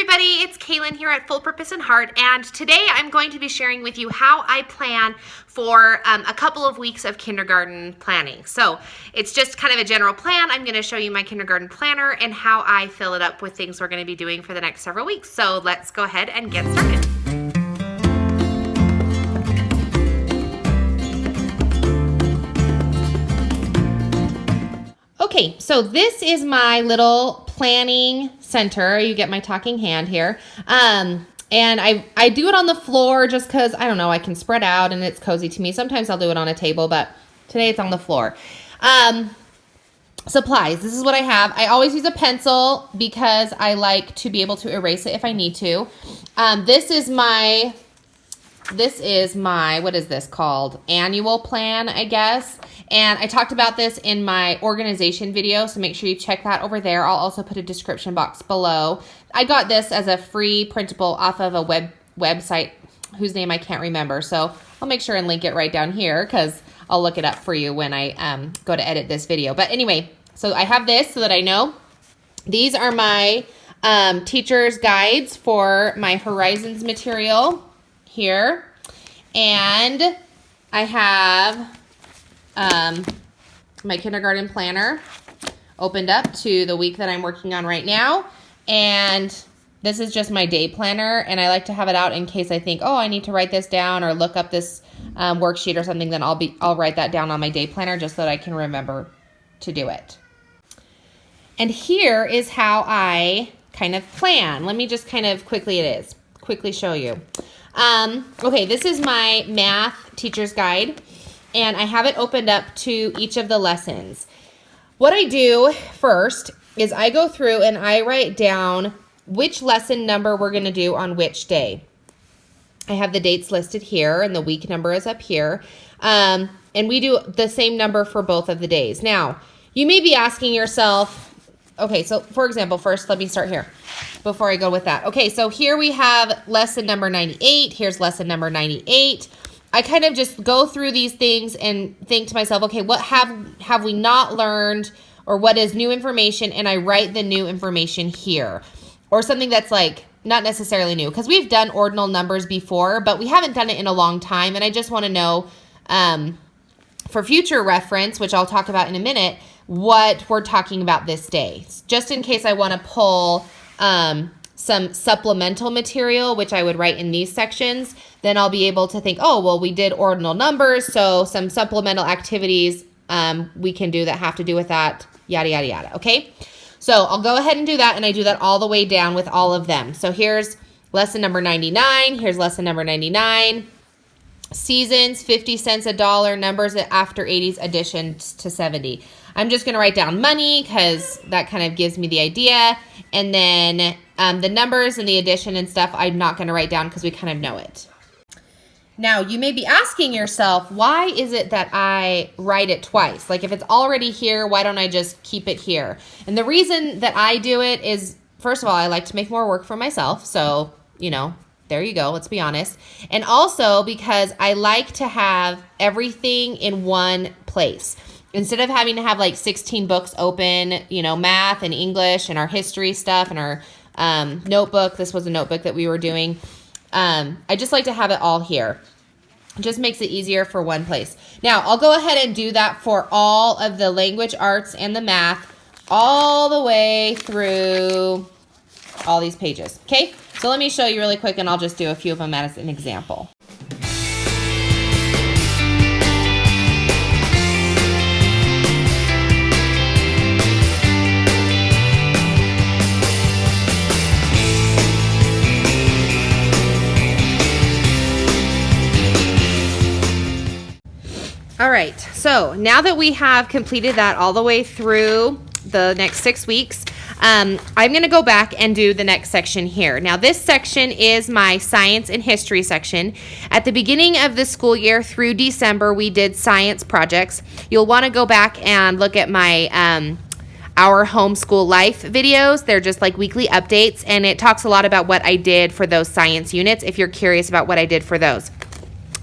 everybody, it's Kaylin here at Full Purpose and Heart, and today I'm going to be sharing with you how I plan for a couple of weeks of kindergarten planning. So it's just kind of a general plan. I'm going to show you my kindergarten planner and how I fill it up with things we're going to be doing for the next several weeks. So let's go ahead and get started. Okay, so this is my little planning center. You get my talking hand here. And I do it on the floor just because, I don't know, I can spread out and it's cozy to me. Sometimes I'll do it on a table, but today it's on the floor. Supplies, this is what I have. I always use a pencil because I like to be able to erase it if I need to. This is my, what is this called? Annual plan, I guess. And I talked about this in my organization video, so make sure you check that over there. I'll also put a description box below. I got this as a free printable off of a website whose name I can't remember. So I'll make sure and link it right down here because I'll look it up for you when I go to edit this video. But anyway, so I have this so that I know. These are my teacher's guides for my Horizons material here. And I have my kindergarten planner opened up to the week that I'm working on right now. And this is just my day planner, and I like to have it out in case I think, oh, I need to write this down or look up this worksheet or something. Then I'll write that down on my day planner just so that I can remember to do it. And here is how I kind of plan. Let me just kind of quickly show you. Okay, this is my math teacher's guide, and I have it opened up to each of the lessons. What I do first is I go through and I write down which lesson number we're going to do on which day. I have the dates listed here, and the week number is up here. And we do the same number for both of the days. Now, you may be asking yourself, okay, so for example, first let me start here before I go with that. Okay, so here we have lesson number 98. Here's lesson number 98. I kind of just go through these things and think to myself, okay, what have we not learned, or what is new information, and I write the new information here. Or something that's like not necessarily new, because we've done ordinal numbers before, but we haven't done it in a long time, and I just want to know for future reference, which I'll talk about in a minute, what we're talking about this day. Just in case I want to pull some supplemental material, which I would write in these sections, then I'll be able to think, oh, well, we did ordinal numbers, so some supplemental activities we can do that have to do with that, yada, yada, yada, okay? So I'll go ahead and do that, and I do that all the way down with all of them. So here's lesson number 99, here's lesson number 99, seasons, 50 cents a dollar, numbers after 80s, additions to 70. I'm just going to write down money because that kind of gives me the idea. And then the numbers and the addition and stuff I'm not going to write down because we kind of know it. Now, you may be asking yourself, why is it that I write it twice? Like, if it's already here, why don't I just keep it here? And the reason that I do it is, first of all, I like to make more work for myself. So, you know, there you go. Let's be honest. And also because I like to have everything in one place. Instead of having to have like 16 books open, you know, math and English and our history stuff and our notebook. This was a notebook that we were doing. I just like to have it all here. It just makes it easier for one place. Now, I'll go ahead and do that for all of the language arts and the math all the way through all these pages. Okay, so let me show you really quick, and I'll just do a few of them as an example. All right, so now that we have completed that all the way through the next 6 weeks, I'm going to go back and do the next section here. Now, this section is my science and history section. At the beginning of the school year through December, we did science projects. You'll want to go back and look at my Our Homeschool Life videos. They're just like weekly updates, and it talks a lot about what I did for those science units if you're curious about what I did for those.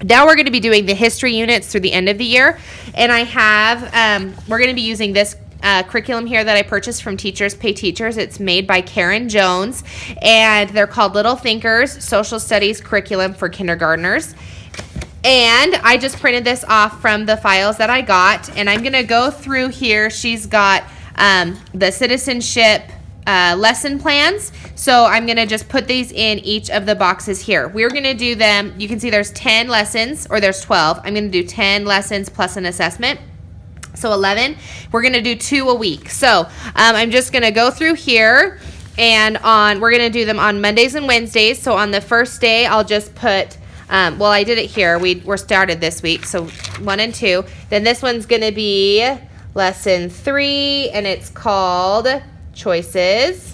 Now we're going to be doing the history units through the end of the year, and I have, we're going to be using this curriculum here that I purchased from Teachers Pay Teachers. It's made by Karen Jones, and they're called Little Thinkers Social Studies Curriculum for Kindergartners. And I just printed this off from the files that I got, and I'm going to go through here. She's got the citizenship lesson plans. So I'm going to just put these in each of the boxes here. We're going to do them. You can see there's 10 lessons, or there's 12. I'm going to do 10 lessons plus an assessment. So 11. We're going to do 2 a week. So I'm just going to go through here, and we're going to do them on Mondays and Wednesdays. So on the first day, I'll just put, well, I did it here. We're started this week. So 1 and 2. Then this one's going to be lesson 3, and it's called Choices.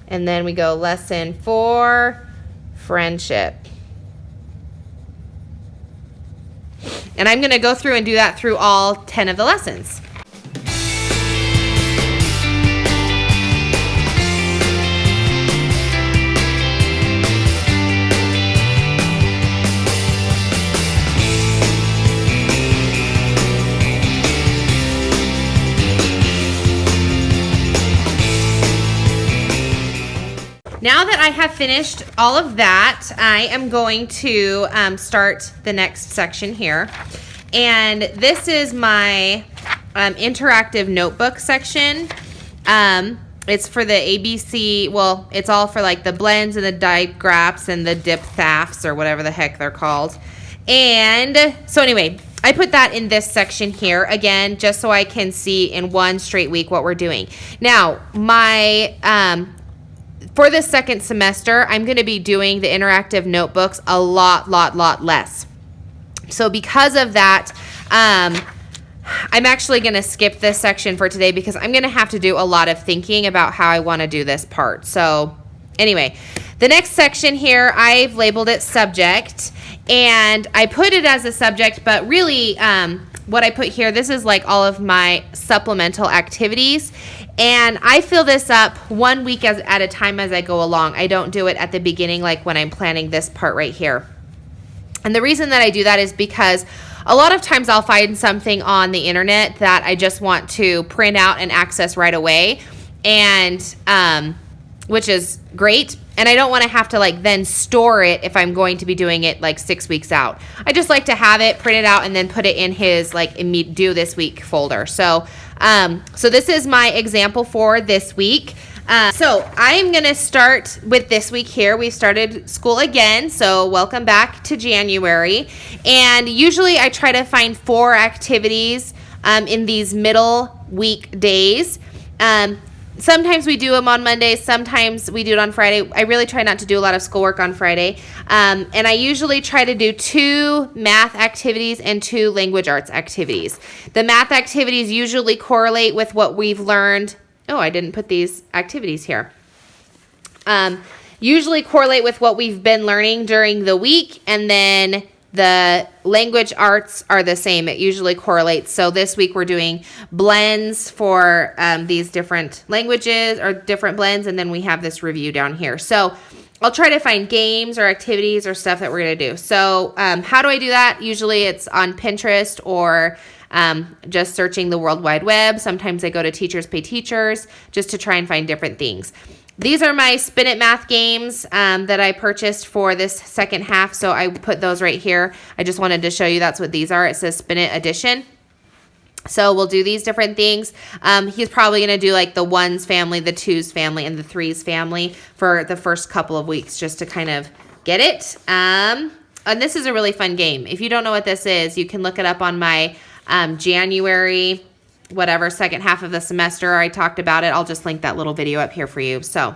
And then we go lesson 4, Friendship. And I'm going to go through and do that through all 10 of the lessons. Now that I have finished all of that, I am going to start the next section here. And this is my interactive notebook section. It's for the ABC, well, it's all for like the blends and the digraphs and the dipthafs or whatever the heck they're called. And so anyway, I put that in this section here, again, just so I can see in one straight week what we're doing. Now, for the second semester, I'm going to be doing the interactive notebooks a lot less. So because of that, I'm actually going to skip this section for today because I'm going to have to do a lot of thinking about how I want to do this part. So anyway, the next section here, I've labeled it subject, and I put it as a subject, but really what I put here, this is like all of my supplemental activities. And I fill this up 1 week at a time as I go along. I don't do it at the beginning like when I'm planning this part right here. And the reason that I do that is because a lot of times I'll find something on the internet that I just want to print out and access right away, and which is great. And I don't want to have to like then store it if I'm going to be doing it like 6 weeks out. I just like to have it, print it out, and then put it in his like due this week folder. So this is my example for this week. So I'm going to start with this week here. We've started school again, so welcome back to January. And usually I try to find 4 activities in these middle week days. Sometimes we do them on Mondays, sometimes we do it on Friday. I really try not to do a lot of schoolwork on Friday. And I usually try to do 2 math activities and 2 language arts activities. The math activities usually correlate with what we've learned. Oh, I didn't put these activities here. Usually correlate with what we've been learning during the week, and then the language arts are the same. It usually correlates. So this week we're doing blends for these different languages or different blends, and then we have this review down here. So I'll try to find games or activities or stuff that we're going to do. So how do I do that? Usually it's on Pinterest or just searching the World Wide Web. Sometimes I go to Teachers Pay Teachers just to try and find different things. These are my Spin It Math games that I purchased for this second half, so I put those right here. I just wanted to show you that's what these are. It says Spin It Edition. So we'll do these different things. He's probably going to do like the 1s family, the 2s family, and the 3s family for the first couple of weeks just to kind of get it. And this is a really fun game. If you don't know what this is, you can look it up on my January second half of the semester. I talked about it. I'll just link that little video up here for you. So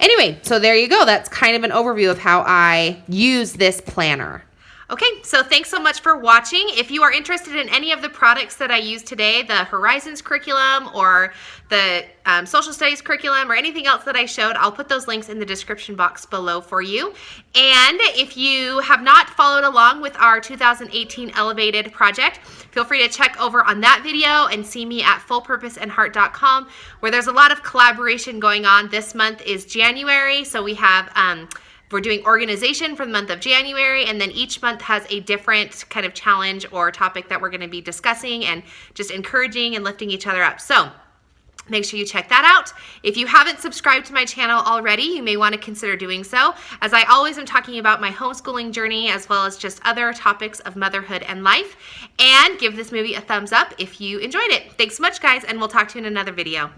anyway, so there you go. That's kind of an overview of how I use this planner. Okay, so thanks so much for watching. If you are interested in any of the products that I used today, the Horizons curriculum or the social studies curriculum or anything else that I showed, I'll put those links in the description box below for you. And if you have not followed along with our 2018 Elevated project, feel free to check over on that video and see me at fullpurposeandheart.com, where there's a lot of collaboration going on. This month is January, so we have We're doing organization for the month of January, and then each month has a different kind of challenge or topic that we're going to be discussing and just encouraging and lifting each other up. So make sure you check that out. If you haven't subscribed to my channel already, you may want to consider doing so, as I always am talking about my homeschooling journey as well as just other topics of motherhood and life. And give this movie a thumbs up if you enjoyed it. Thanks so much, guys, and we'll talk to you in another video.